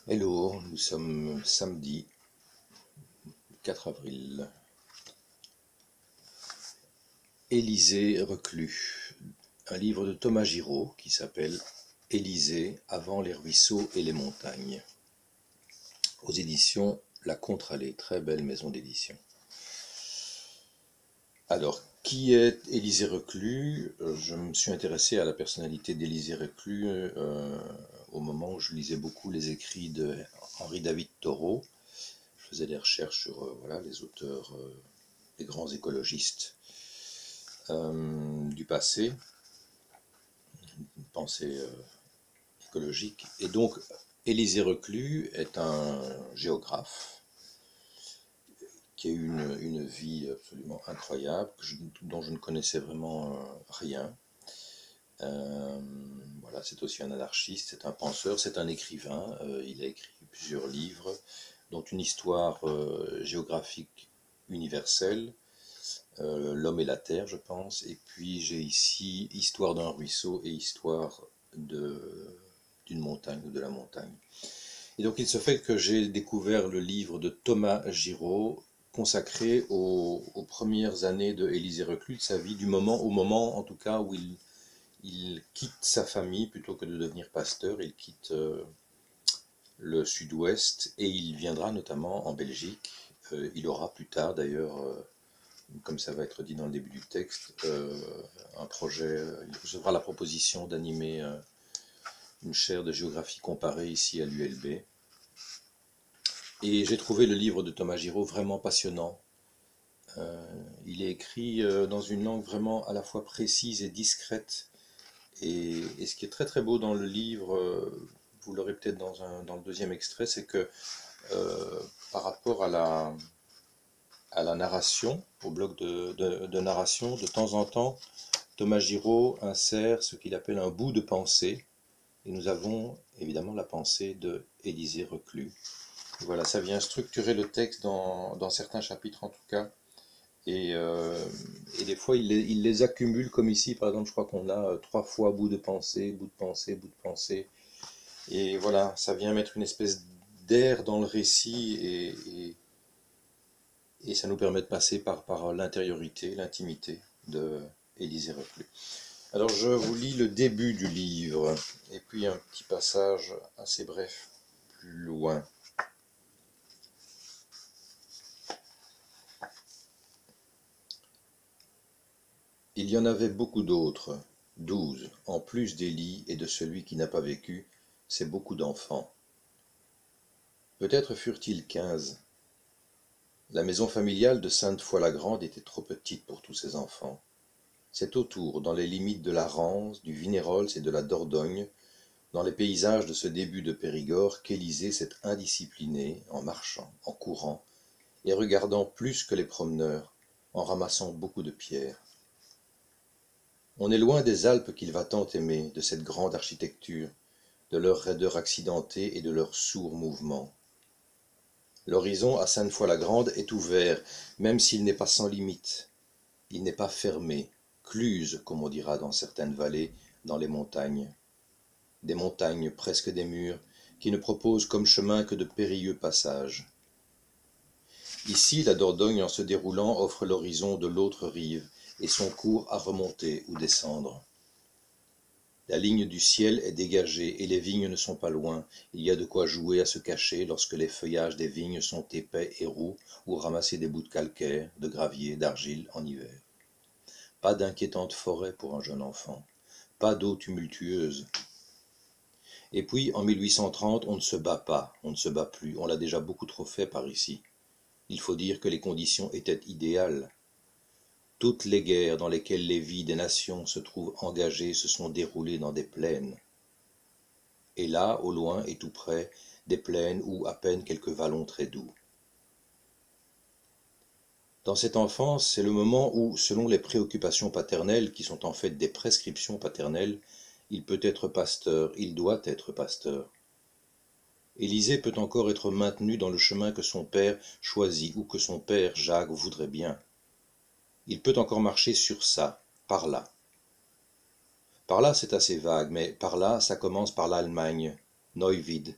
Hello, nous sommes samedi 4 avril. Élysée reclus, un livre de Thomas Giraud qui s'appelle Élysée avant les ruisseaux et les montagnes, aux éditions La Contre-Allée, très belle maison d'édition. Alors, qui est Élysée reclus? Je me suis intéressé à la personnalité d'Élysée reclus au moment où je lisais beaucoup les écrits de Henri David Thoreau. Je faisais des recherches sur voilà, les auteurs, les grands écologistes du passé, une pensée écologique. Et donc, Élisée Reclus est un géographe qui a eu une vie absolument incroyable, dont je ne connaissais vraiment rien. Voilà, c'est aussi un anarchiste, c'est un penseur, c'est un écrivain. Il a écrit plusieurs livres, dont une histoire géographique universelle, L'homme et la terre, je pense. Et puis j'ai ici Histoire d'un ruisseau et Histoire d'une montagne ou de la montagne. Et donc il se fait que j'ai découvert le livre de Thomas Giraud consacré aux premières années de Élysée Reclus, de sa vie, au moment en tout cas où il quitte sa famille plutôt que de devenir pasteur. Il quitte le sud-ouest et il viendra notamment en Belgique. Il aura plus tard d'ailleurs comme ça va être dit dans le début du texte, un projet, il recevra la proposition d'animer une chaire de géographie comparée ici à l'ULB. Et j'ai trouvé le livre de Thomas Giraud vraiment passionnant. Il est écrit dans une langue vraiment à la fois précise et discrète. Et ce qui est très très beau dans le livre, vous l'aurez peut-être dans le deuxième extrait, c'est que par rapport à la narration, au bloc de narration, de temps en temps, Thomas Giraud insère ce qu'il appelle un bout de pensée, et nous avons évidemment la pensée de Élysée Reclus. Voilà, ça vient structurer le texte dans certains chapitres en tout cas, et des fois il les accumule comme ici, par exemple je crois qu'on a 3 fois bout de pensée, bout de pensée, bout de pensée, et voilà, ça vient mettre une espèce d'air dans le récit, et ça nous permet de passer par l'intériorité, l'intimité de Élysée Reclus. Alors je vous lis le début du livre, et puis un petit passage assez bref plus loin. Il y en avait beaucoup d'autres, 12, en plus d'Élie et de celui qui n'a pas vécu, c'est beaucoup d'enfants. Peut-être furent-ils 15. La maison familiale de Sainte-Foy-la-Grande était trop petite pour tous ces enfants. C'est autour, dans les limites de la Rance, du Vignérols et de la Dordogne, dans les paysages de ce début de Périgord, qu'Élysée s'est indisciplinée en marchant, en courant, et regardant plus que les promeneurs, en ramassant beaucoup de pierres. On est loin des Alpes qu'il va tant aimer, de cette grande architecture, de leur raideur accidentée et de leurs sourds mouvements. L'horizon à Sainte-Foy-la-Grande est ouvert, même s'il n'est pas sans limite. Il n'est pas fermé, cluse, comme on dira dans certaines vallées, dans les montagnes. Des montagnes presque des murs, qui ne proposent comme chemin que de périlleux passages. Ici, la Dordogne, en se déroulant, offre l'horizon de l'autre rive, et son cours à remonter ou descendre. La ligne du ciel est dégagée, et les vignes ne sont pas loin. Il y a de quoi jouer à se cacher lorsque les feuillages des vignes sont épais et roux, ou ramasser des bouts de calcaire, de gravier, d'argile en hiver. Pas d'inquiétante forêt pour un jeune enfant, pas d'eau tumultueuse. Et puis, en 1830, on ne se bat pas, on ne se bat plus, on l'a déjà beaucoup trop fait par ici. Il faut dire que les conditions étaient idéales. Toutes les guerres dans lesquelles les vies des nations se trouvent engagées se sont déroulées dans des plaines. Et là, au loin et tout près, des plaines où à peine quelques vallons très doux. Dans cette enfance, c'est le moment où, selon les préoccupations paternelles, qui sont en fait des prescriptions paternelles, il peut être pasteur, il doit être pasteur. Élysée peut encore être maintenu dans le chemin que son père choisit ou que son père, Jacques, voudrait bien. Il peut encore marcher sur ça, par là. Par là, c'est assez vague, mais par là, ça commence par l'Allemagne, Neuwied,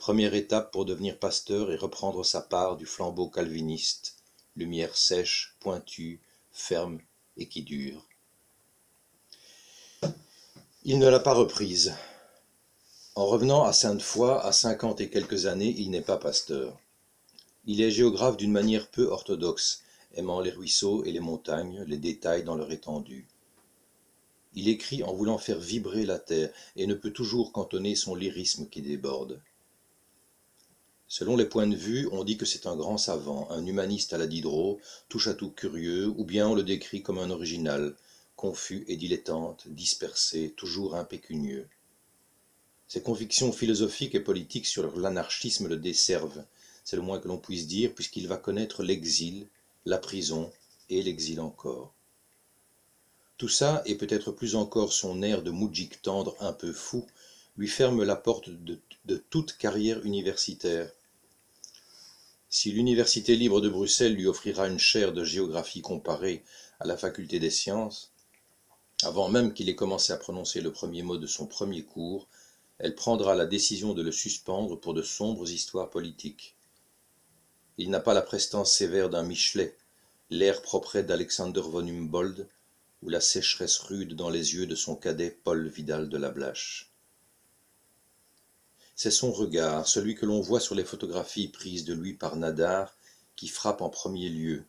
Première étape pour devenir pasteur et reprendre sa part du flambeau calviniste, lumière sèche, pointue, ferme et qui dure. Il ne l'a pas reprise. En revenant à Sainte-Foy, à 50 et quelques années, il n'est pas pasteur. Il est géographe d'une manière peu orthodoxe, aimant les ruisseaux et les montagnes, les détails dans leur étendue. Il écrit en voulant faire vibrer la terre et ne peut toujours cantonner son lyrisme qui déborde. Selon les points de vue, on dit que c'est un grand savant, un humaniste à la Diderot, touche-à-tout curieux, ou bien on le décrit comme un original, confus et dilettante, dispersé, toujours impécunieux. Ses convictions philosophiques et politiques sur l'anarchisme le desservent, c'est le moins que l'on puisse dire, puisqu'il va connaître l'exil, la prison et l'exil encore. Tout ça, et peut-être plus encore son air de moudjik tendre un peu fou, lui ferme la porte de toute carrière universitaire. Si l'Université libre de Bruxelles lui offrira une chaire de géographie comparée à la faculté des sciences, avant même qu'il ait commencé à prononcer le premier mot de son premier cours, elle prendra la décision de le suspendre pour de sombres histoires politiques. Il n'a pas la prestance sévère d'un Michelet, l'air propret d'Alexander von Humboldt, ou la sécheresse rude dans les yeux de son cadet Paul Vidal de la Blache. C'est son regard, celui que l'on voit sur les photographies prises de lui par Nadar, qui frappe en premier lieu.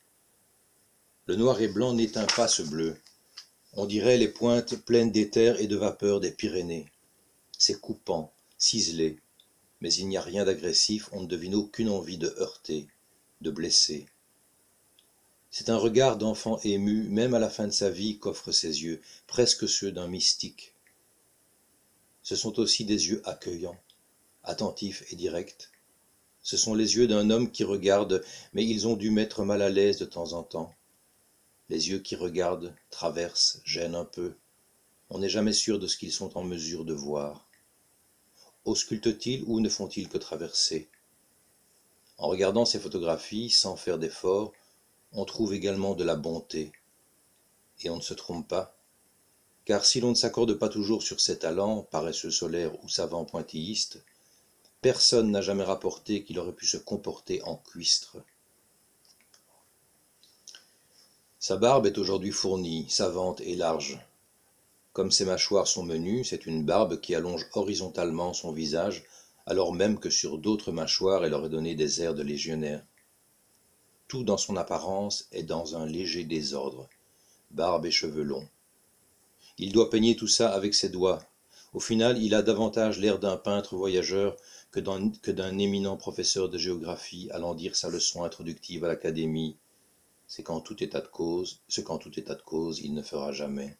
Le noir et blanc n'éteint pas ce bleu. On dirait les pointes pleines d'éther et de vapeur des Pyrénées. C'est coupant, ciselé, mais il n'y a rien d'agressif, on ne devine aucune envie de heurter, de blesser. C'est un regard d'enfant ému, même à la fin de sa vie, qu'offrent ses yeux, presque ceux d'un mystique. Ce sont aussi des yeux accueillants, attentifs et directs. Ce sont les yeux d'un homme qui regarde, mais ils ont dû mettre mal à l'aise de temps en temps. Les yeux qui regardent, traversent, gênent un peu. On n'est jamais sûr de ce qu'ils sont en mesure de voir. Auscultent-ils ou ne font-ils que traverser? En regardant ces photographies, sans faire d'effort, on trouve également de la bonté. Et on ne se trompe pas. Car si l'on ne s'accorde pas toujours sur ses talents, paresseux solaire ou savant pointilliste, personne n'a jamais rapporté qu'il aurait pu se comporter en cuistre. Sa barbe est aujourd'hui fournie, savante et large. Comme ses mâchoires sont menues, c'est une barbe qui allonge horizontalement son visage, alors même que sur d'autres mâchoires elle aurait donné des airs de légionnaire. Tout dans son apparence est dans un léger désordre, barbe et cheveux longs. Il doit peigner tout ça avec ses doigts. Au final, il a davantage l'air d'un peintre voyageur que d'un éminent professeur de géographie allant dire sa leçon introductive à l'académie. Ce qu'en tout état de cause, il ne fera jamais.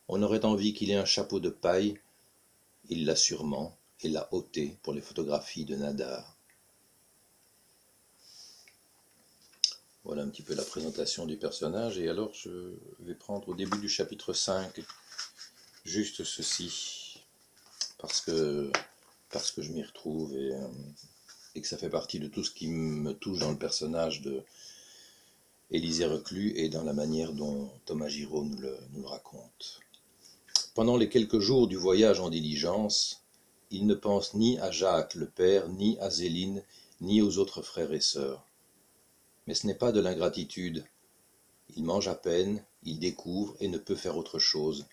On aurait envie qu'il ait un chapeau de paille, il l'a sûrement, et l'a ôté pour les photographies de Nadar. Voilà un petit peu la présentation du personnage, et alors je vais prendre au début du chapitre 5 juste ceci, parce que je m'y retrouve et que ça fait partie de tout ce qui me touche dans le personnage de Élisée Reclus et dans la manière dont Thomas Giraud nous le raconte. Pendant les quelques jours du voyage en diligence, il ne pense ni à Jacques le père, ni à Zéline, ni aux autres frères et sœurs. Mais ce n'est pas de l'ingratitude. Il mange à peine, il découvre et ne peut faire autre chose.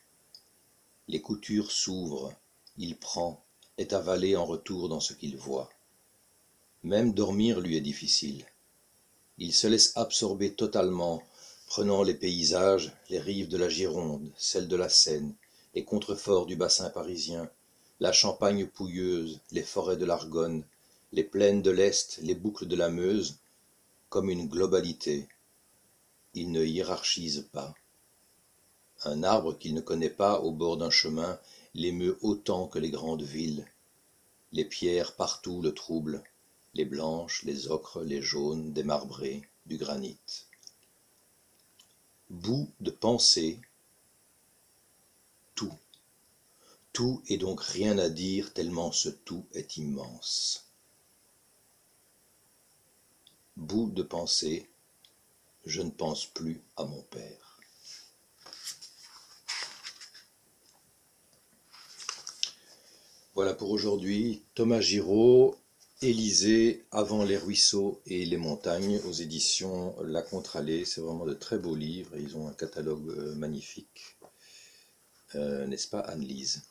Les coutures s'ouvrent, il prend, est avalé en retour dans ce qu'il voit. Même dormir lui est difficile. Il se laisse absorber totalement, prenant les paysages, les rives de la Gironde, celles de la Seine, les contreforts du bassin parisien, la Champagne pouilleuse, les forêts de l'Argonne, les plaines de l'Est, les boucles de la Meuse, comme une globalité. Il ne hiérarchise pas. Un arbre qu'il ne connaît pas au bord d'un chemin l'émeut autant que les grandes villes. Les pierres partout le troublent, les blanches, les ocres, les jaunes, des marbrés, du granit. Bout de pensée, tout. Tout et donc rien à dire tellement ce tout est immense. Bout de pensée, je ne pense plus à mon père. Voilà pour aujourd'hui. Thomas Giraud, Élysée, avant les ruisseaux et les montagnes, aux éditions La Contrallée. C'est vraiment de très beaux livres et ils ont un catalogue magnifique. N'est-ce pas, Anne-Lise?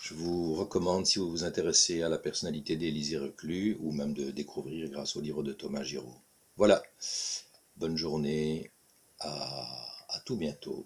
Je vous recommande, si vous vous intéressez à la personnalité d'Élisée Reclus, ou même de découvrir grâce au livre de Thomas Giraud. Voilà, bonne journée, à tout bientôt.